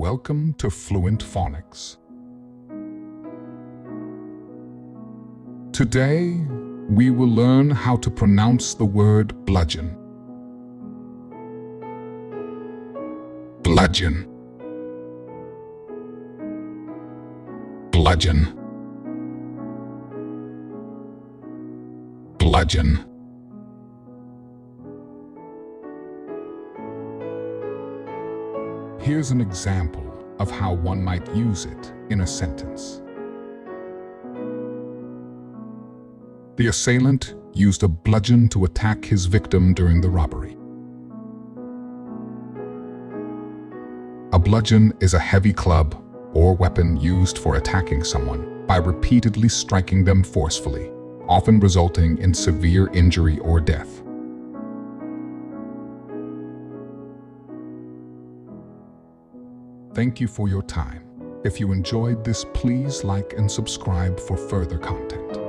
Welcome to Fluent Phonics. Today, we will learn how to pronounce the word bludgeon. Bludgeon. Bludgeon. Bludgeon. Here's an example of how one might use it in a sentence. The assailant used a bludgeon to attack his victim during the robbery. A bludgeon is a heavy club or weapon used for attacking someone by repeatedly striking them forcefully, often resulting in severe injury or death. Thank you for your time. If you enjoyed this, please like and subscribe for further content.